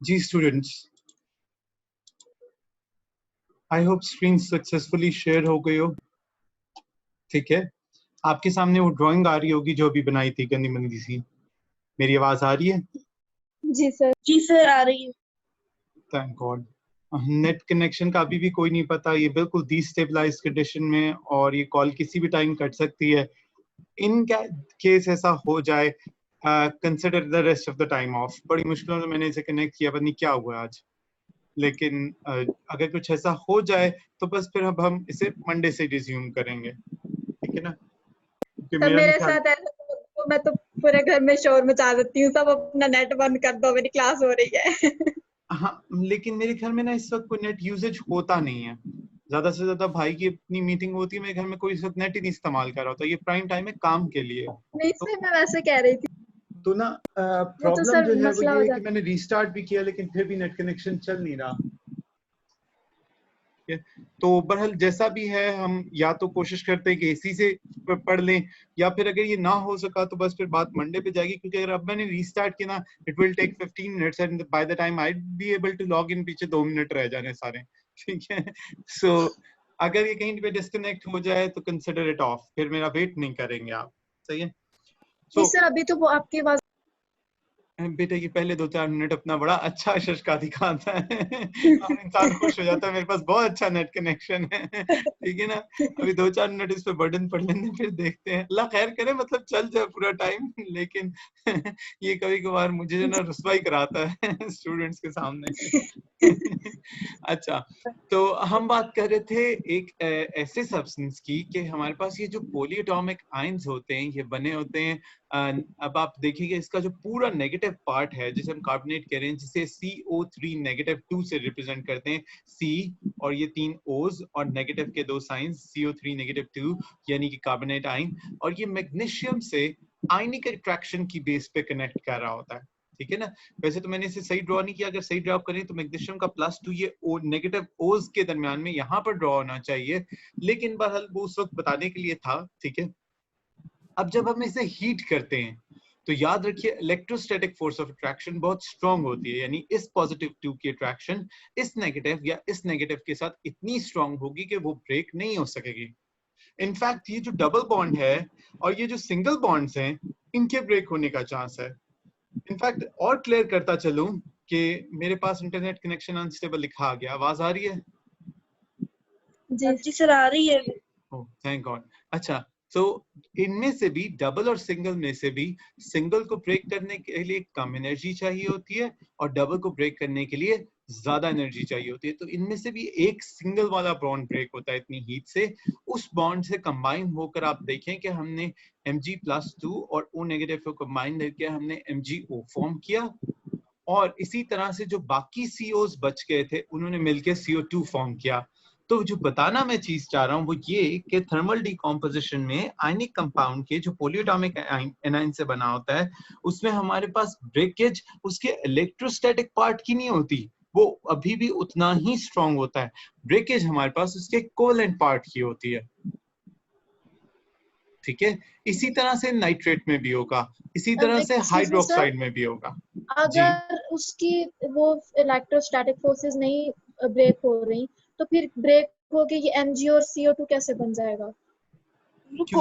Ji students, I hope screen successfully share हो गई हो। ठीक है, आपके सामने वो ड्राइंग आ रही होगी जो अभी बनाई थी गंदी मंदी सी। मेरी आवाज आ रही है? जी सर आ रही है। Thank God. नेट कनेक्शन का अभी भी कोई नहीं पता, ये बिल्कुल डिस्टेबलाइज कंडीशन में और ये कॉल किसी भी टाइम कट सकती है। इन केस ऐसा हो जाए, consider the rest of the time of. बड़ी मुश्किलों से मैंने इसे कनेक्ट किया, पता नहीं क्या हुआ आज, लेकिन अगर कुछ ऐसा हो जाए तो बस फिर अब हम इसे मंडे से रिज्यूम करेंगे, ठीक है ना? क्योंकि सर मेरा मेरे नहीं ख्याल। साथ ऐसा तो मैं तो पूरे घर में शोर मचा देती हूँ, सब अपना नेट बंद कर दो, मेरी क्लास हो रही है। हाँ, लेकिन मेरे घर में ना इस वक्त कोई नेट यूजेज होता नहीं है। ज्यादा से ज्यादा भाई की अपनी मीटिंग होती है, मेरे घर में कोई इस वक्त नेट ही नहीं इस्तेमाल कर रहा होता। ये प्राइम टाइम है काम के लिए। नहीं तो, सर मैं वैसे कह रही थी, तो ना वो तो प्रॉब्लम सर जो है वो मसला ये हो है कि जाता मैंने रीस्टार्ट भी किया लेकिन फिर भी नेट कनेक्शन चल नहीं रहा। ठीक है, तो बहरहाल जैसा भी है, हम या तो कोशिश करते हैं कि इसी से पढ़ लें, या फिर अगर ये ना हो सका तो बस फिर बात मंडे पे जाएगी। क्योंकि अगर अब मैंने रीस्टार्ट किया ना, it will take 15 minutes and by the time I be able to log in, पीछे 2 मिनट रह जाने सारे। ठीक है, सो अगर ये कहीं पे डिस्कनेक्ट हो जाए तो कंसिडर इट ऑफ, फिर मेरा वेट नहीं करेंगे आप। सही है। नहीं सो सर अभी तो वो आपकी आवाज बेटे की पहले 2-4 मिनट अपना बड़ा अच्छा शशका दिखाता है और इंसान खुश हो जाता है, मेरे पास बहुत अच्छा नेट कनेक्शन है। ठीक है ना, अभी 2-4 मिनट इस पे बर्डन पड़ लेने, फिर देखते हैं, अल्लाह खैर करे, मतलब चल जाए पूरा टाइम। लेकिन ये कभी कभार मुझे जो ना रुस्वाई कराता है स्टूडेंट्स के सामने। अच्छा, तो हम बात कर रहे थे एक ऐसे सब्सटेंस की कि हमारे पास ये जो पॉलीएटॉमिक आयंस होते हैं ये बने होते हैं। अब आप देखिएगा इसका जो पूरा नेगेटिव पार्ट है जिसे हम कार्बोनेट कह रहे हैं, जिसे CO3 नेगेटिव 2 से रिप्रेजेंट करते हैं, C और ये 3 O's और नेगेटिव के 2 साइंस, CO3 नेगेटिव 2 यानी कि कार्बोनेट आयन, और ये मैग्नीशियम से आयनिक अट्रैक्शन की बेस पे कनेक्ट कर रहा होता है। ठीक है ना, वैसे तो मैंने इसे सही ड्रॉ नहीं किया, अगर सही ड्रॉ करें तो मैग्नीशियम का +2 ये नेगेटिव ओज के दरमियान में यहाँ पर ड्रॉ होना चाहिए, लेकिन बहरहाल वो उस वक्त बताने के लिए था। ठीक है, अब जब हम इसे हीट करते हैं तो याद रखिए इलेक्ट्रोस्टैटिक फोर्स ऑफ अट्रैक्शन बहुत स्ट्रांग होती है, यानी इस पॉजिटिव 2 की अट्रैक्शन इस नेगेटिव या इस नेगेटिव के साथ इतनी स्ट्रांग होगी कि वो ब्रेक नहीं हो सकेगी। इनफैक्ट ये जो डबल बॉन्ड है और ये जो सिंगल बॉन्ड्स हैं, इनके ब्रेक होने का चांस है। इनफैक्ट और क्लियर करता चलूं कि मेरे पास इंटरनेट कनेक्शन अनस्टेबल लिखा आ गया। आवाज आ रही है? जी सर आ रही है। Oh thank God. अच्छा, तो इनमें से भी डबल और सिंगल में से भी सिंगल को ब्रेक करने के लिए कम एनर्जी चाहिए होती है और डबल को ब्रेक करने के लिए ज्यादा एनर्जी चाहिए होती है। तो इनमें से भी एक सिंगल वाला बॉन्ड ब्रेक होता है इतनी हीट से। उस बॉन्ड से कंबाइन होकर आप देखें कि हमने Mg+2 और O नेगेटिव को कंबाइन करके हमने MgO फॉर्म किया, और इसी तरह से जो बाकी COs बच गए थे उन्होंने मिलकर CO2 फॉर्म किया। तो जो बताना मैं चीज चाह रहा हूँ वो ये कि थर्मल डिकम्पोजिशन में आयनिक कंपाउंड के जो पॉलीएटॉमिक एनाइन से बना होता है उसमें हमारे पास ब्रेकेज उसके इलेक्ट्रोस्टैटिक पार्ट की नहीं होती, वो अभी भी उतना ही स्ट्रांग होता है। ब्रेकेज हमारे पास उसके कोवेलेंट पार्ट की होती है। ठीक है, इसी तरह से नाइट्रेट में भी होगा, इसी तरह say excuse me sir, hydroxide में भी होगा। जी, अगर उसकी वो इलेक्ट्रोस्टैटिक फोर्सेस नहीं ब्रेक हो रही तो फिर ब्रेक होके ये Mg और CO2 कैसे बन जाएगा? क्योंकि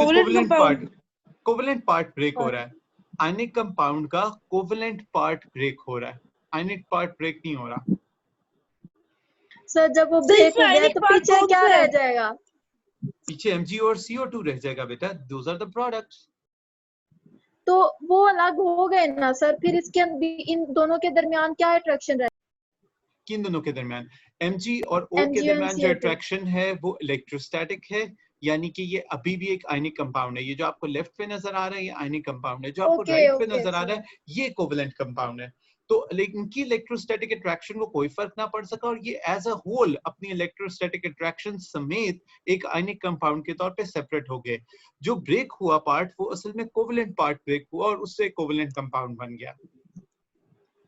कोवेलेंट पार्ट ब्रेक हो रहा है। आयनिक कंपाउंड का कोवेलेंट पार्ट ब्रेक हो रहा है, आयनिक पार्ट ब्रेक नहीं हो रहा। सर जब वो ब्रेक हो गया तो पीछे क्या रह जाएगा? पीछे Mg और CO2 रह जाएगा बेटा, दोज आर द प्रोडक्ट्स। तो वो अलग हो गए ना सर, फिर इसके इन दोनों के दरमियान क्या अट्रैक्शन रहे? किन दोनों के दरमियान? Mg और O के Mg और दरमियान जो CO2। अट्रैक्शन है वो इलेक्ट्रोस्टैटिक है, यानी कि ये अभी भी एक आयनिक कंपाउंड है। ये जो आपको लेफ्ट पे नजर आ रहा है ये आयनिक कंपाउंड है, जो आपको ओके राइट पे ओके नजर आ रहा सर। है ये कोवेलेंट कंपाउंड है। तो इनकी इलेक्ट्रोस्टैटिक अट्रैक्शन को कोई फर्क ना पड़ सका और ये एज अ होल अपनी इलेक्ट्रोस्टैटिक अट्रैक्शन समेत एक आयनिक कंपाउंड के तौर पे सेपरेट हो गए। जो ब्रेक हुआ पार्ट वो असल में कोवेलेंट पार्ट ब्रेक हुआ और उससे कोवेलेंट कंपाउंड बन गया,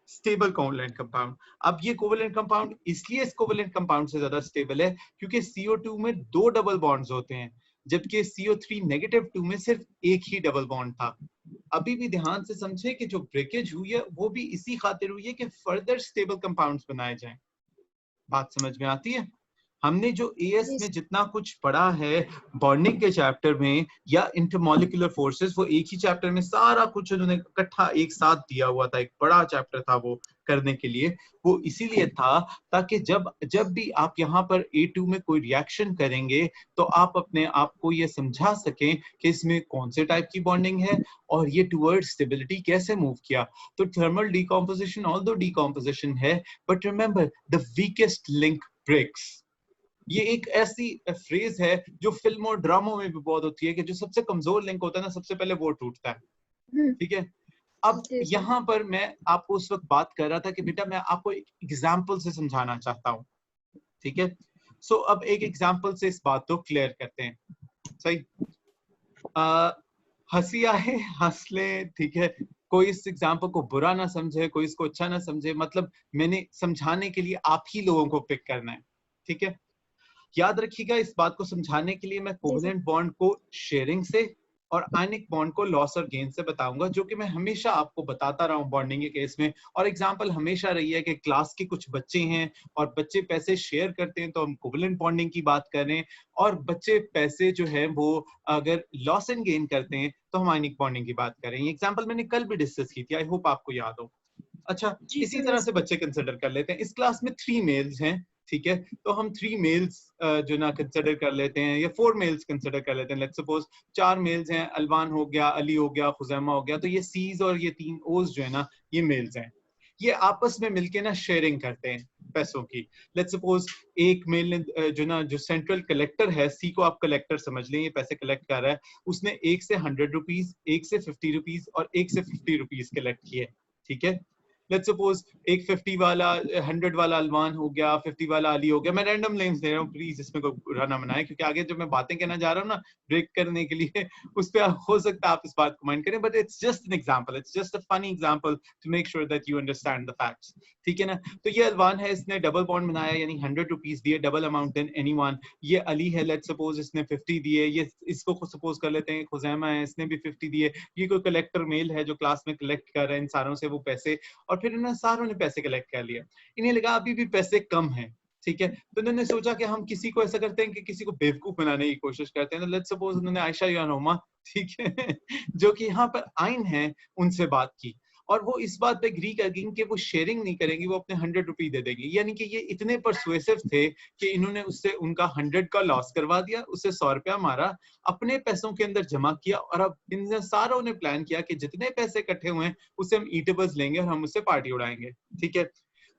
स्टेबल कोवेलेंट कंपाउंड। अब ये कोवेलेंट कंपाउंड इसलिए इस कोवेलेंट कंपाउंड से ज्यादा स्टेबल है क्योंकि CO2 में 2 डबल बॉन्ड्स होते हैं। जबकि CO3 -2 में सिर्फ एक ही डबल बॉन्ड था। अभी भी ध्यान से समझे कि जो ब्रेकेज हुई है वो भी इसी खातिर हुई है कि फर्दर स्टेबल कंपाउंड्स बनाए जाएं। बात समझ में आती है? हमने जो एएस जी में जितना कुछ पढ़ा है बॉन्डिंग के चैप्टर में या इंटरमॉलिक्यूलर फोर्सेस, वो एक ही चैप्टर में सारा कुछ उन्होंने इकट्ठा एक साथ दिया हुआ था, एक बड़ा चैप्टर था वो करने के लिए। वो इसीलिए था ताकि जब जब भी आप यहाँ पर A2 में कोई रिएक्शन करेंगे तो आप अपने आप को ये समझा सकें कि इसमें कौन से टाइप की बॉन्डिंग है और ये टुवर्ड्स स्टेबिलिटी कैसे मूव किया। तो थर्मल डिकम्पोजिशन ऑल्दो डिकम्पोजिशन है, but remember the weakest link breaks. ये एक ऐसी फ्रेज है जो फिल्म और ड्रामों में भी बहुत होती है कि जो सबसे कमजोर लिंक होता है ना, सबसे पहले वो टूटता है। ठीक है, अब जी सर। यहाँ पर मैं आपको उस वक्त बात कर रहा था कि बेटा मैं आपको एक एग्जाम्पल से समझाना चाहता हूँ। ठीक है, सो अब एक एग्जाम्पल से इस बात को क्लियर करते हैं। सही, हंसी आए हंस ले, ठीक है, कोई इस एग्जाम्पल को बुरा ना समझे, कोई इसको अच्छा ना समझे, मतलब मैंने समझाने के लिए आप ही लोगों को पिक करना है। ठीक है, याद रखिएगा इस बात को समझाने के लिए मैं कोवेलेंट बॉन्ड को शेयरिंग से और आयनिक बॉन्ड को लॉस और गेन से बताऊंगा, जो कि मैं हमेशा आपको बताता रहा हूं बॉन्डिंग के केस में। और एग्जांपल हमेशा रही है कि क्लास के कुछ बच्चे हैं और बच्चे पैसे शेयर करते हैं तो हम कोवेलेंट बॉन्डिंग की बात कर रहे हैं, और बच्चे पैसे जो है वो अगर लॉस एंड गेन करते हैं तो हम आयनिक बॉन्डिंग की बात कर रहे हैं। एग्जाम्पल मैंने कल भी डिस्कस की थी, आई होप आपको याद हो। अच्छा, इसी तरह से बच्चे कंसिडर कर लेते हैं। इस क्लास में 3 मेल्स हैं, ठीक है, तो हम 3 मेल्स जो ना कंसिडर कर लेते हैं, या 4 मेल्स कंसिडर कर लेते हैं। लेट्स सपोज 4 मेल्स हैं, अलवान हो गया, अली हो गया, खुजैमा हो गया, तो ये सीज और ये 3 ओज जो है ना ये मेल्स हैं। ये आपस में मिलके ना शेयरिंग करते हैं पैसों की। लेट्स सपोज एक मेल ने जो ना जो सेंट्रल कलेक्टर है, सी को आप कलेक्टर समझ लें, ये पैसे कलेक्ट कर रहा है, उसने 1 से 100 रुपीज, 1 से 50 रुपीज और 1 से 50 रुपीज कलेक्ट किए। ठीक है, लेट्स सपोज एक 50 वाला 100 वाला अलमान हो गया, 50 वाला अली हो गया। मैं रैंडम नेम्स दे रहा हूँ, प्लीज इसमें कोई बुरा ना मनाए, क्योंकि आगे जब मैं बातें कहना जा रहा हूँ ना ब्रेक करने के लिए उस पे हो सकता है आप इस बात को माइंड करें, but it's just an example, it's just a funny example to make sure that you understand the facts. ठीक है ना, तो ये अलवान है, इसने डबल बॉन्ड बनाया, यानी 100 रुपीज दिए, डबल अमाउंट देन एनीवन। ये अली है, लेट्स सपोज इसने 50 दिए, ये इसको सपोज कर लेते हैं खुजैमा है, इसने भी 50 दिए। ये कोई कलेक्टर मेल है जो क्लास में कलेक्ट कर रहे हैं इन सारों से वो पैसे, और फिर इन्होंने सारों ने पैसे कलेक्ट कर लिया। इन्हें लगा अभी भी पैसे कम हैं, ठीक है, तो इन्होंने सोचा कि हम किसी को ऐसा करते हैं कि किसी को बेवकूफ बनाने की कोशिश करते हैं। तो लेट्स सपोज उन्होंने आयशा या नोमा, ठीक है, जो कि यहाँ पर आइन है, उनसे बात की, और वो इस बात पे एग्री कर गई कि वो शेयरिंग नहीं करेंगी, वो अपने 100 रुपए दे देंगी। यानी कि ये इतने परसुएसिव थे कि इन्होंने उससे उनका 100 का लॉस करवा दिया, उससे 100 रुपया मारा, अपने पैसों के अंदर जमा किया, और अब इन सारों ने प्लान किया कि जितने पैसे इकट्ठे हुए हैं उससे हम ईटेबल्स लेंगे और हम उससे पार्टी उड़ाएंगे। ठीक है,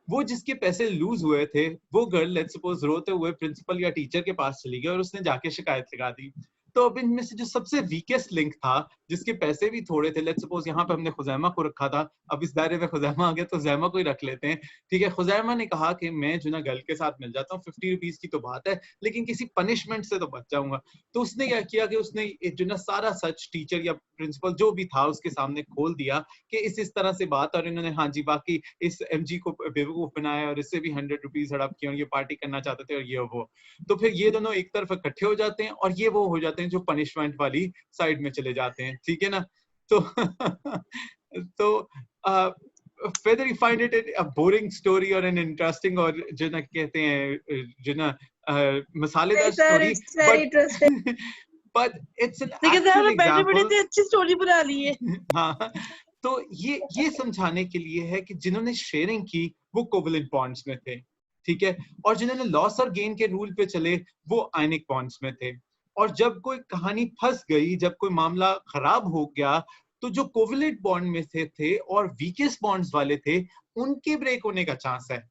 वो जिसके पैसे लूज हुए थे वो गर्ल लेट्स सपोज रोते हुए प्रिंसिपल या टीचर के पास चली गई और उसने जाके शिकायत लगा दी। तो अब इनमें से जो सबसे वीकेस्ट लिंक था, जिसके पैसे भी थोड़े थे, लेट्स सपोज यहाँ पे हमने खुजैमा को रखा था, अब इस दायरे में खुजैमा आ गया तो खुजैमा को ही रख लेते हैं। ठीक है, खुजैमा ने कहा कि मैं जो ना गर्ल के साथ मिल जाता हूँ, 50 रुपीज की तो बात है, लेकिन किसी पनिशमेंट से तो बच जाऊंगा। तो उसने क्या किया कि उसने जो ना सारा सच टीचर या प्रिंसिपल जो भी था उसके सामने खोल दिया कि इस तरह से बात, और इन्होंने हाँ जी बाकी इस एमजी को बेवकूफ बनाया और इससे भी 100 रुपीज हड़प किए, और ये पार्टी करना चाहते थे और ये वो। तो फिर ये दोनों एक तरफ इकट्ठे हो जाते हैं और ये वो हो जाते हैं जो पनिशमेंट वाली साइड में चले जाते हैं। ठीक है ना, तो तो whether you find it a boring story or an interesting, और जो ना कहते हैं जो ना मसालेदार story, but it's an actual example। अच्छी स्टोरी बना ली है। हाँ, तो ये समझाने के लिए है कि जिन्होंने शेयरिंग की वो कोवेलेंट बॉन्ड्स में थे, ठीक है, और जिन्होंने लॉस और गेन के रूल पे चले वो आयनिक बॉन्ड्स में थे। और जब कोई कहानी फंस गई, जब कोई मामला खराब हो गया, तो जो कोवेलेंट बॉन्ड में थे और वीकेस्ट बॉन्ड्स वाले थे, उनके ब्रेक होने का चांस है।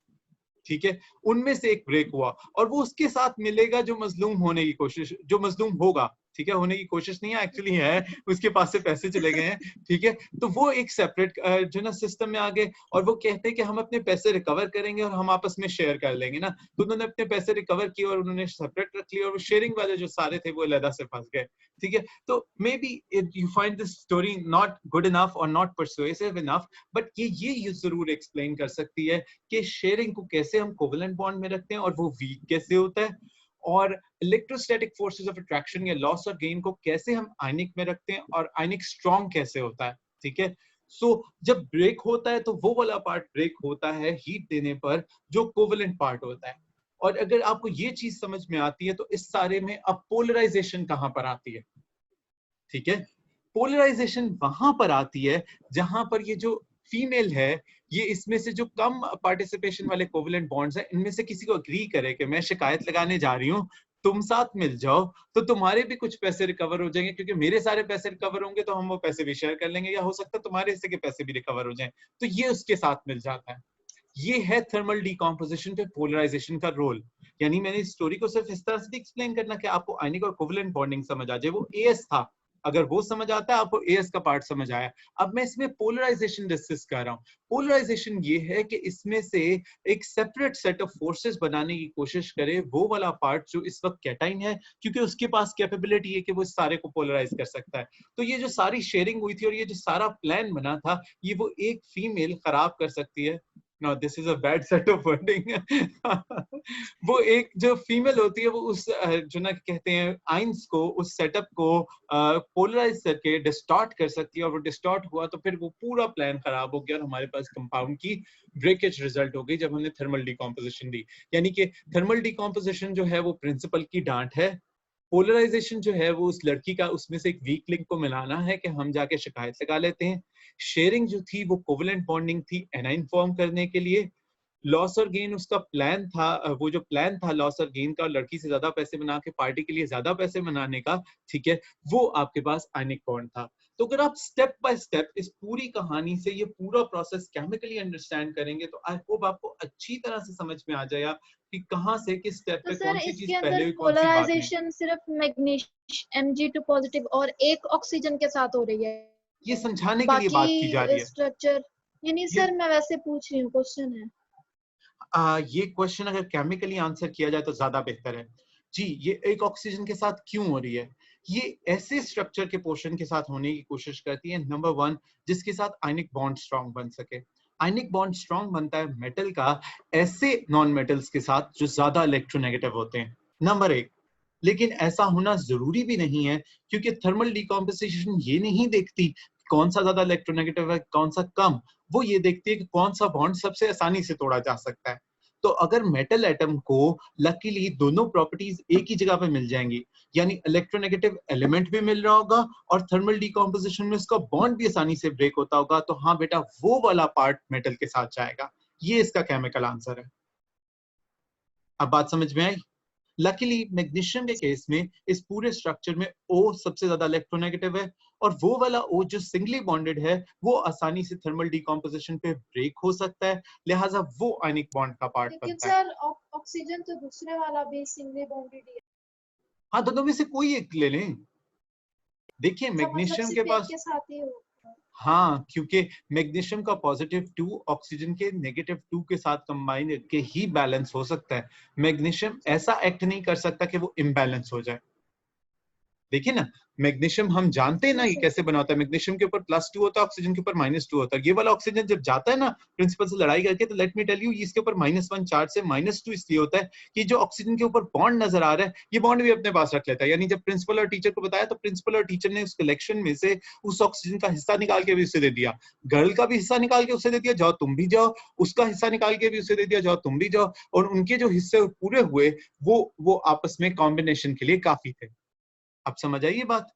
ठीक है, उनमें से एक ब्रेक हुआ और वो उसके साथ मिलेगा जो मजलूम होने की कोशिश, जो मजलूम होगा, ठीक है, होने की कोशिश नहीं है, एक्चुअली है, उसके पास से पैसे चले गए हैं। ठीक है, तो वो एक सेपरेट जो ना सिस्टम में आ गए, और वो कहते हैं कि हम अपने पैसे रिकवर करेंगे और हम आपस में शेयर कर लेंगे ना। तो उन्होंने अपने पैसे रिकवर किए और उन्होंने सेपरेट रख लिया, और वो शेयरिंग वाले जो सारे थे वो अलग से फंस गए। ठीक है, तो may be you find this story not good enough और नॉट परसुएसिव इनफ, बट ये जरूर एक्सप्लेन कर सकती है कि शेयरिंग को कैसे हम कोवेलेंट बॉन्ड में रखते हैं और वो वीक कैसे होता है। और इलेक्ट्रोस्टैटिक फोर्सेस ऑफ अट्रैक्शन या लॉस और गेन को कैसे हम आयनिक में रखते हैं और आयनिक स्ट्रॉन्ग कैसे होता है, ठीक है। सो जब ब्रेक होता है तो वो वाला पार्ट ब्रेक होता है हीट देने पर जो कोवेलेंट पार्ट होता है। और अगर आपको ये चीज समझ में आती है तो इस सारे में अब पोलराइजेशन कहां पर आती है, ठीक है। पोलराइजेशन वहां पर आती है जहां पर ये जो फीमेल है ये इसमें से जो कम पार्टिसिपेशन वाले कोवेलेंट बॉन्ड्स हैं इनमें से किसी को अग्री करे कि मैं शिकायत लगाने जा रही हूँ, तुम साथ मिल जाओ तो तुम्हारे भी कुछ पैसे रिकवर हो जाएंगे, क्योंकि मेरे सारे पैसे रिकवर होंगे तो हम वो पैसे भी शेयर कर लेंगे, या हो सकता है तुम्हारे हिस्से के पैसे भी रिकवर हो जाएं, तो ये उसके साथ मिल जाता है। ये है थर्मल डीकॉम्पोजिशन पे पोलराइजेशन का रोल। यानी मैंने इस स्टोरी को सिर्फ इस तरह से एक्सप्लेन करना कि आपको आयनिक और कोवेलेंट बॉन्डिंग समझ आ जाए, वो एएस था, अगर वो समझ आता है आपको एएस का पार्ट समझ आया। अब मैं इसमें पोलराइजेशन डिस्कस कर रहा हूँ। पोलराइजेशन ये है कि इसमें से एक सेपरेट सेट ऑफ फोर्सेस बनाने की कोशिश करे वो वाला पार्ट जो इस वक्त कैटाइन है, क्योंकि उसके पास कैपेबिलिटी है कि वो इस सारे को पोलराइज कर सकता है। तो ये जो सारी शेयरिंग हुई थी और ये जो सारा प्लान बना था ये वो एक फीमेल खराब कर सकती है। No, this is a bad set of wording. वो एक जो फीमेल होती है वो उस जो ना कहते हैं आइंस को, उस सेटअप को पोलराइज करके डिस्टॉर्ट कर सकती है, और वो डिस्टॉर्ट हुआ तो फिर वो पूरा प्लान खराब हो गया और हमारे पास कंपाउंड की ब्रेकेज रिजल्ट हो गई जब हमने थर्मल डिकॉम्पोजिशन दी। यानी कि थर्मल डिकॉम्पोजिशन जो है वो प्रिंसिपल की डांट है, पोलराइजेशन जो है वो उस लड़की का उसमें से एक वीक लिंक को मिलाना है कि हम जाके शिकायत लगा लेते हैं। शेयरिंग जो थी वो कोवेलेंट बॉन्डिंग थी एनाइन फॉर्म करने के लिए। लॉस और गेन उसका प्लान था, वो जो प्लान था लॉस और गेन का, लड़की से ज्यादा पैसे बना के पार्टी के लिए ज्यादा पैसे बनाने का, ठीक है, वो आपके पास आयनिक बॉन्ड था। तो अगर आप स्टेप बाय स्टेप इस पूरी कहानी से ये पूरा प्रोसेस केमिकली अंडरस्टैंड करेंगे तो आई होप आपको अच्छी तरह से समझ में आ जाएगा कि कहां से किस स्टेप तो पे सर कौन सी इसके चीज पहले अंदर हुई कौन सी बाद में। पोलराइजेशन सिर्फ मैग्नीशियम Mg2 पॉजिटिव और एक ऑक्सीजन के साथ हो रही है, ये समझाने के लिए बाकी बात की जा रही है। स्ट्रक्चर ये नहीं ये सर, मैं वैसे पूछ रही हूँ, क्वेश्चन है। ये क्वेश्चन अगर केमिकली आंसर किया जाए तो ज्यादा बेहतर है। जी, ये एक ऑक्सीजन के साथ क्यों हो रही है? ये ऐसे स्ट्रक्चर के पोर्शन के साथ होने की कोशिश करती है, नंबर वन, जिसके साथ आयनिक बॉन्ड स्ट्रॉन्ग बन सके। आयनिक बॉन्ड स्ट्रॉन्ग बनता है मेटल का ऐसे नॉन मेटल्स के साथ जो ज्यादा इलेक्ट्रोनेगेटिव होते हैं, नंबर एक। लेकिन ऐसा होना जरूरी भी नहीं है, क्योंकि थर्मल डिकॉम्पोजिशन ये नहीं देखती कौन सा ज्यादा इलेक्ट्रोनेगेटिव है कौन सा कम, वो ये देखती है कि कौन सा बॉन्ड सबसे आसानी से तोड़ा जा सकता है। तो अगर मेटल एटम को लकीली दोनों प्रॉपर्टीज एक ही जगह पे मिल जाएंगी, यानी इलेक्ट्रोनेगेटिव एलिमेंट भी मिल रहा होगा और थर्मल डिकॉम्पोजिशन में उसका बॉन्ड भी आसानी से ब्रेक होता होगा, तो हाँ बेटा वो वाला पार्ट मेटल के साथ जाएगा। ये इसका केमिकल आंसर है। अब बात समझ में आई? लकीली मैग्नीशियम के केस में इस पूरे स्ट्रक्चर में O सबसे ज्यादा इलेक्ट्रोनेगेटिव है, और वो वाला O जो सिंगली बॉन्डेड है वो आसानी से थर्मल डिकॉम्पोजिशन पे ब्रेक हो सकता है, लिहाजा वो आयनिक बॉन्ड का पार्ट लेकिन बनता है। सर ऑक्सीजन तो दूसरे वाला भी सिंगली बॉन्डेड ही है। हाँ, दोनों में से कोई एक ले लें। देखिए अच्छा, मतलब मैग्नीशियम के सिर्फ एक पास, के साथ ही हो। हाँ, क्योंकि मैग्नीशियम का पॉजिटिव 2 ऑक्सीजन के -2 के साथ कंबाइन के ही बैलेंस हो सकता है। मैग्नीशियम ऐसा एक्ट नहीं कर सकता कि वो इम्बैलेंस हो जाए। देखिए ना, मैग्नीशियम हम जानते हैं ना जी ये सर। कैसे बना होता है, मैग्नीशियम के ऊपर +2 होता है, ऑक्सीजन के ऊपर -2 होता है। ये वाला ऑक्सीजन जब जाता है ना प्रिंसिपल से लड़ाई करके, तो लेट मी टेल यू, इसके ऊपर -1 चार्ज से -2 इसलिए होता है कि जो ऑक्सीजन के ऊपर बॉन्ड नजर आ रहा है ये बॉन्ड भी अपने पास रख लेता है। यानी जब प्रिंसिपल और टीचर को बताया तो प्रिंसिपल और टीचर ने उस कलेक्शन में से उस ऑक्सीजन का हिस्सा निकाल के भी उसे दे दिया, गर्ल का भी हिस्सा निकाल के उसे दे दिया, जाओ तुम भी जाओ, उसका हिस्सा निकाल के भी उसे दे दिया, जाओ तुम भी जाओ, और उनके जो हिस्से पूरे हुए वो आपस में कॉम्बिनेशन के लिए काफी थे। अब समझ आई ये बात?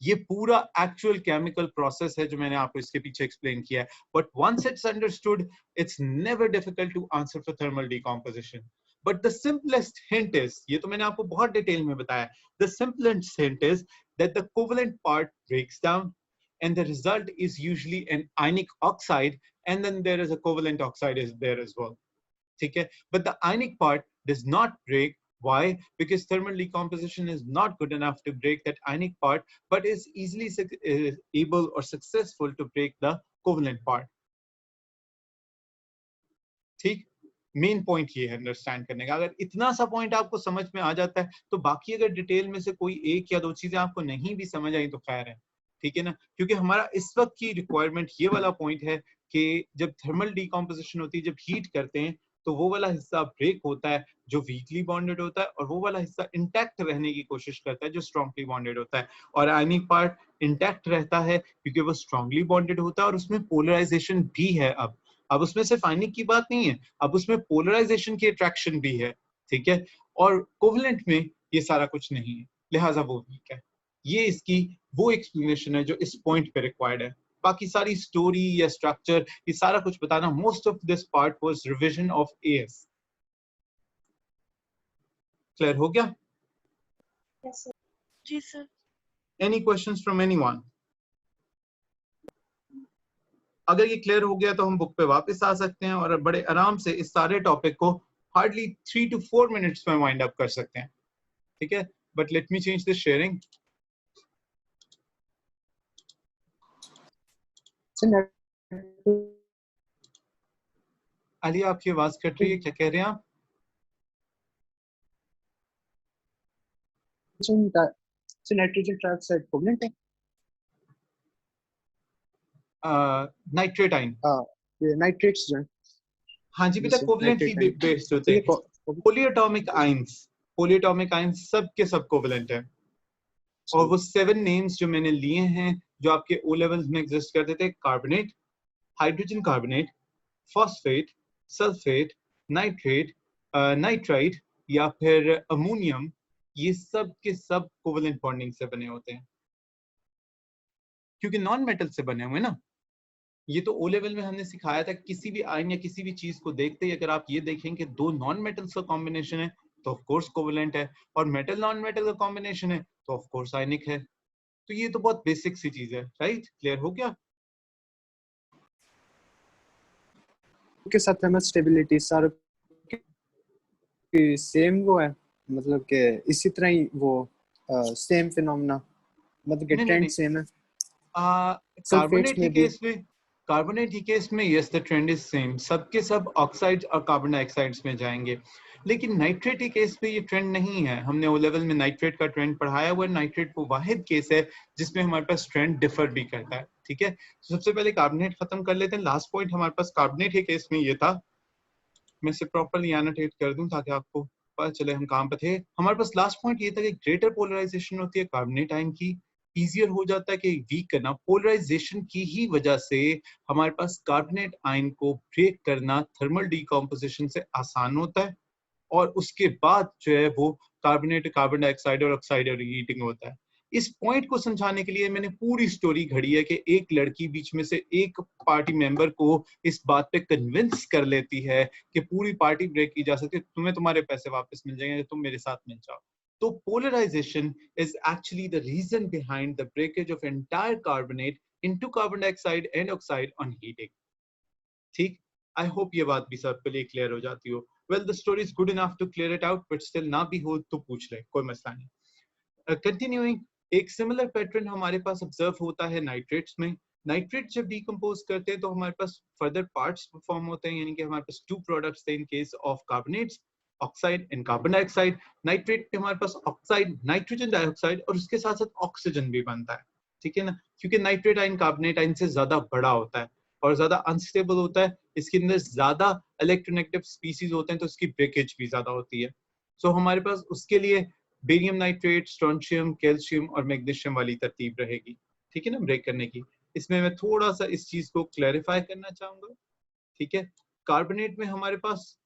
ये पूरा एक्चुअल केमिकल प्रोसेस है जो मैंने आपको इसके पीछे एक्सप्लेन किया है। But once it's understood, it's never difficult to answer for thermal decomposition. But the simplest hint is, ये तो मैंने आपको बहुत डिटेल में बताया, the simplest hint is that the covalent part breaks down and the result is usually an ionic oxide, and then there is a covalent oxide is there as well. ठीक है, but the ionic part does not break. Why? Because thermal decomposition is not good enough to break that ionic part, but is easily able or successful to break the covalent part. ठीक, main point ये है understand करने का। अगर इतना सा point आपको समझ में आ जाता है तो बाकी अगर डिटेल में से कोई एक या दो चीजें आपको नहीं भी समझ आई तो खैर है, ठीक है ना, क्योंकि हमारा इस वक्त की रिक्वायरमेंट ये वाला पॉइंट है कि जब थर्मल डिकॉम्पोजिशन होती है, जब हीट करते हैं तो वो वाला हिस्सा ब्रेक होता है जो वीकली बॉन्डेड होता है, और वो वाला हिस्सा इंटैक्ट रहने की कोशिश करता है जो स्ट्रांगली बॉन्डेड होता है। और आयनिक पार्ट इंटैक्ट रहता है क्योंकि वो स्ट्रांगली बॉन्डेड होता है और उसमें पोलराइजेशन भी है। अब उसमें सिर्फ आयनिक की बात नहीं है, अब उसमें पोलराइजेशन की अट्रैक्शन भी है, ठीक है। और कोवलेंट में ये सारा कुछ नहीं है, लिहाजा वो वीक है। ये इसकी वो एक्सप्लेनेशन है जो इस पॉइंट पे रिक्वायर्ड है। बाकी सारी स्टोरी या स्ट्रक्चर ये सारा कुछ बताना, most of this part was revision of AS. Clear हो गया? Yes, sir. जी sir. Any questions from anyone? अगर ये क्लियर हो गया तो हम बुक पे वापस आ सकते हैं और बड़े आराम से इस सारे टॉपिक को हार्डली 3 to 4 मिनट्स में वाइंड अप कर सकते हैं, ठीक है। But let me change the sharing. Alia आपकी आवाज कट रही है, क्या कह रहे हैं आप? नाइट्रोजन ट्राइऑक्साइड कोवलेंट है। नाइट्रेट आयन, ये नाइट्रेट्स जो हैं, हाँ जी बेटा, जैसे कोवलेंट ही नाइट्रेट आयन, बेस्ड तो होते ये हैं। पोलिएटॉमिक आयंस सब के सब कोवलेंट है। और वो 7 नेम्स जो मैंने लिए हैं जो आपके ओ लेवल्स में एग्जिस्ट करते थे, carbonate, hydrogen carbonate, phosphate, sulphate, nitrate, nitrite या फिर अमोनियम, ये सब के सब कोवलेंट बॉन्डिंग से बने होते हैं क्योंकि नॉन मेटल से बने हुए ना। ये तो ओ लेवल में हमने सिखाया था, किसी भी आयन या किसी भी चीज को देखते ही अगर आप ये देखें कि दो नॉन मेटल्स का कॉम्बिनेशन है तो ऑफ कोर्स कोवलेंट है, और मेटल नॉन मेटल का कॉम्बिनेशन है तो ऑफ कोर्स आयनिक है। तो ये तो बहुत बेसिक सी चीज है, राइट? क्लियर हो गया? के साथ थर्मल स्टेबिलिटी सारे की सेम वो है, मतलब कि इसी तरह ही वो सेम फिनोमेना, मतलब कि नहीं नहीं ट्रेंड नहीं, सेम है। कार्बोनेट सल्फेट्स ही में भी केस में, कार्बोनेट ही केस में yes the trend is same, सबके सब ऑक्साइड्स और कार्बन डाइऑक्साइड्स में जाएंगे। लेकिन नाइट्रेट ही केस में ये ट्रेंड नहीं है। हमने ओ लेवल में नाइट्रेट का ट्रेंड पढ़ाया हुआ है। नाइट्रेट वो वाहिद केस है जिसमें हमारे पास ट्रेंड डिफर भी करता है, ठीक है। तो सबसे पहले कार्बोनेट खत्म कर लेते हैं। लास्ट पॉइंट हमारे पास कार्बोनेट के केस में ये था, मैं इसे प्रॉपर्ली एनोटेट कर दूं ताकि आपको पता चले हम कहां पर थे। हमारे पास लास्ट पॉइंट ये था कि ग्रेटर पोलराइजेशन होती है कार्बोनेट आयन की, इजियर हो जाता है कि वीक करना। पोलराइजेशन की ही वजह से हमारे पास कार्बोनेट आयन को ब्रेक करना थर्मल डिकम्पोजिशन से आसान होता है, और उसके बाद जो है वो कार्बोनेट, कार्बन डाइऑक्साइड और ऑक्साइड हीटिंग होता है। इस पॉइंट को समझाने के लिए मैंने पूरी स्टोरी घड़ी है कि एक लड़की बीच में से एक पार्टी मेंबर को इस बात पे कन्विंस कर लेती है कि पूरी पार्टी ब्रेक की जा सकती है, तुम्हें तुम्हारे पैसे वापस मिल जाएंगे, तुम मेरे साथ मिल जाओ। तो polarisation is actually the reason behind the breakage of entire carbonate into carbon dioxide and oxide on heating. ठीक, आई होप ये बात भी सबके लिए क्लियर हो जाती हो। Well the story is good enough to clear it out, but still ना भी हो तो पूछ ले, कोई मसला नहीं। कंटिन्यूइंग, एक सिमिलर पैटर्न हमारे पास ऑब्जर्व होता है नाइट्रेट्स में। नाइट्रेट जब डिकम्पोज करते हैं तो हमारे पास फर्दर पार्ट्स फॉर्म होते हैं, यानी कि हमारे पास 2 प्रोडक्ट्स थे in case of carbonates, oxide and carbon dioxide. Nitrate पे हमारे पास ऑक्साइड, नाइट्रोजन डाइऑक्साइड और उसके साथ साथ ऑक्सीजन भी बनता है, ठीक है ना, क्योंकि नाइट्रेट आयन कार्बोनेट आयन से ज्यादा बड़ा होता है और ज्यादा अनस्टेबल होता है। इसके अंदर ज्यादा इलेक्ट्रोनेगेटिव स्पीसीज होते हैं तो इसकी ब्रेकेज भी ज्यादा होती है। सो हमारे पास उसके लिए बेरियम नाइट्रेट, स्ट्रोंशियम, कैल्शियम और मैग्नीशियम वाली तरतीब रहेगी, ठीक है ना, ब्रेक करने की। इसमें मैं थोड़ा सा इस चीज को क्लैरिफाई करना चाहूंगा, ठीक है। कार्बोनेट में हमारे पास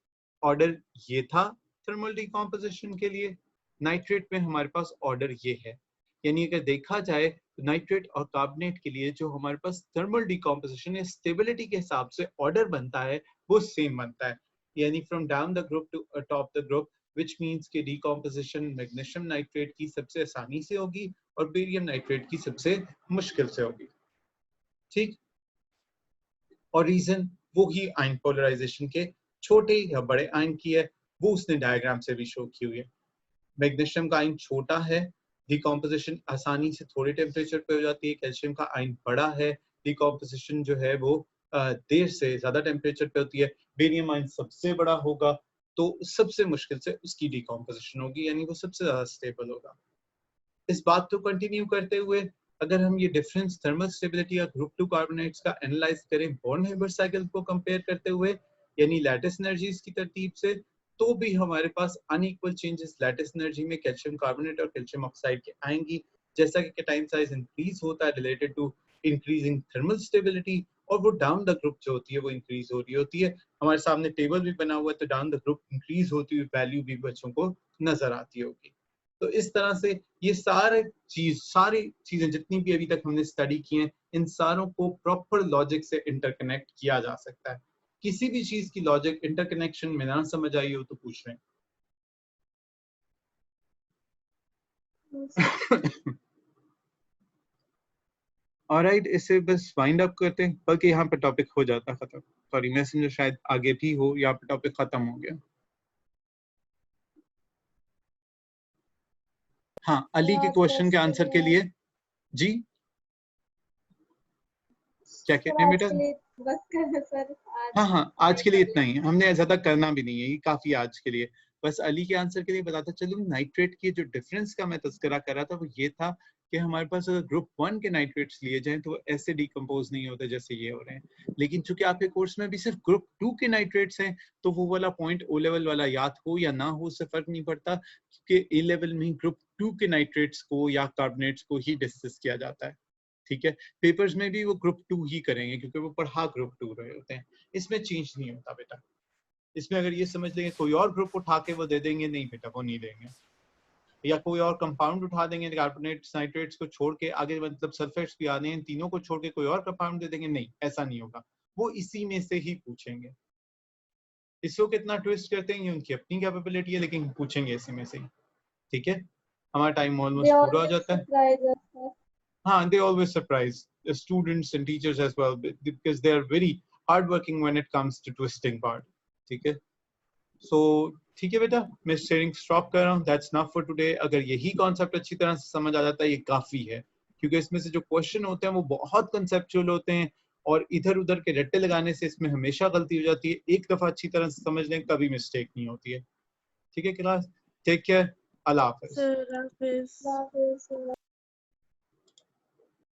ऑर्डर ये था थर्मल डिकम्पोजिशन के लिए, नाइट्रेट में हमारे पास ऑर्डर ये है। यानी अगर देखा जाए तो नाइट्रेट और कार्बोनेट के लिए जो हमारे पास थर्मल डिकम्पोजिशन या स्टेबिलिटी के हिसाब से ऑर्डर बनता है वो सेम बनता है, यानी from down the group to top the group, which means कि डिकम्पोजिशन मैग्नीशियम नाइट्रेट की सबसे आसानी से होगी और बेरियम नाइट्रेट की सबसे मुश्किल से होगी, ठीक। और रीजन वो ही आयन पोलराइजेशन के छोटे या बड़े आयन की है, वो उसने डायग्राम से भी शो की हुई है। मैग्नीशियम का आयन छोटा है, डिकम्पोजिशन आसानी से थोड़े टेम्परेचर पे हो जाती है। कैल्शियम का आयन बड़ा है, डिकम्पोजिशन जो है वो देर से ज्यादा टेम्परेचर पे होती है। बेरियम आयन सबसे बड़ा होगा तो सबसे मुश्किल से उसकी डिकम्पोजिशन होगी, यानी वो सबसे ज्यादा स्टेबल होगा। इस बात को कंटिन्यू करते हुए अगर हम ये डिफरेंस थर्मल स्टेबिलिटी या ग्रुप 2 कार्बोनेट्स का एनालाइज करें बॉर्न हेबर साइकिल को कंपेयर करते हुए, यानी लैटिस एनर्जीज की तरतीब से, तो भी हमारे पास अनइक्वल चेंजेस लैटिस एनर्जी में कैल्शियम कार्बोनेट और कैल्शियम ऑक्साइड के आएंगी। जैसा कि कैटाइन साइज इंक्रीज होता है related to increasing thermal stability, और वो डाउन द ग्रुप जो होती है वो इंक्रीज हो रही होती है। हमारे सामने टेबल भी बना हुआ है, तो डाउन द ग्रुप इंक्रीज होती हुई वैल्यू भी बच्चों को नजर आती होगी। तो इस तरह से ये सारी चीजें जितनी भी अभी तक हमने स्टडी की हैं, इन सारों को प्रॉपर लॉजिक से इंटरकनेक्ट किया जा सकता है। किसी भी चीज की लॉजिक इंटरकनेक्शन में ना समझ आई हो तो पूछ रहे हैं। ऑलराइट, इसे बस वाइंड अप करते हैं, बल्कि यहाँ पे टॉपिक हो जाता खत्म। सॉरी, मैसेंजर शायद आगे भी हो, यहाँ पे टॉपिक खत्म हो गया। हाँ, अली के क्वेश्चन के आंसर के लिए जी क्या कहते हैं बेटा? बस कर सर, हाँ, आज के लिए इतना ही, हमने ज्यादा करना भी नहीं है, ये काफी आज के लिए। बस अली के आंसर के लिए बताता चलूं, नाइट्रेट की जो डिफरेंस का मैं तस्करा कर रहा था वो ये था कि हमारे पास अगर ग्रुप 1 के नाइट्रेट्स लिए जाएं तो वो ऐसे डिकम्पोज नहीं होते जैसे ये हो रहे हैं। लेकिन चूंकि आपके कोर्स में भी सिर्फ ग्रुप 2 के नाइट्रेट्स हैं, तो वो वाला पॉइंट ओ लेवल वाला याद हो या ना हो उससे फर्क नहीं पड़ता, क्योंकि ए लेवल में ग्रुप 2 के नाइट्रेट्स को या कार्बोनेट्स को ही डिस्कस किया जाता है। ठीक है, पेपर्स में भी वो ग्रुप 2 ही करेंगे क्योंकि वो पढ़ा ग्रुप 2 रहे होते हैं। इसमें चेंज नहीं होता बेटा। इसमें अगर ये समझ लेंगे कोई और ग्रुप उठा के वो दे देंगे, नहीं बेटा वो नहीं देंगे। या कोई और कंपाउंड उठा देंगे, कार्बोनेट्स नाइट्रेट्स को छोड़ के, आगे मतलब सल्फेट्स भी आने हैं, तीनों को छोड़ के कोई और कंपाउंड दे देंगे, नहीं ऐसा नहीं होगा। वो इसी में से ही पूछेंगे। इसको कितना ट्विस्ट करते हैं ये उनकी अपनी कैपेबिलिटी है, लेकिन पूछेंगे इसी में से ही। ठीक है, हमारा टाइम ऑलमोस्ट पूरा हो जाता है। हाँ, they always surprise the students and teachers as well because they are very hardworking when it comes to twisting part. ठीक है, so ठीक है बेटा, मैं शेयरिंग स्टॉप कर रहा हूँ। That's enough for today. अगर यही कॉन्सेप्ट अच्छी तरह से समझ आ जाता है ये काफी है, क्योंकि इसमें से जो क्वेश्चन होते हैं वो बहुत कंसेप्चुअल होते हैं और इधर उधर के रट्टे लगाने से इसमें हमेशा गलती हो जाती है। एक दफा अच्छी तरह से समझ लें, कभी मिस्टेक नहीं होती है। ठीक है क्लास, टेक केयर, अल्लाह हाफिज।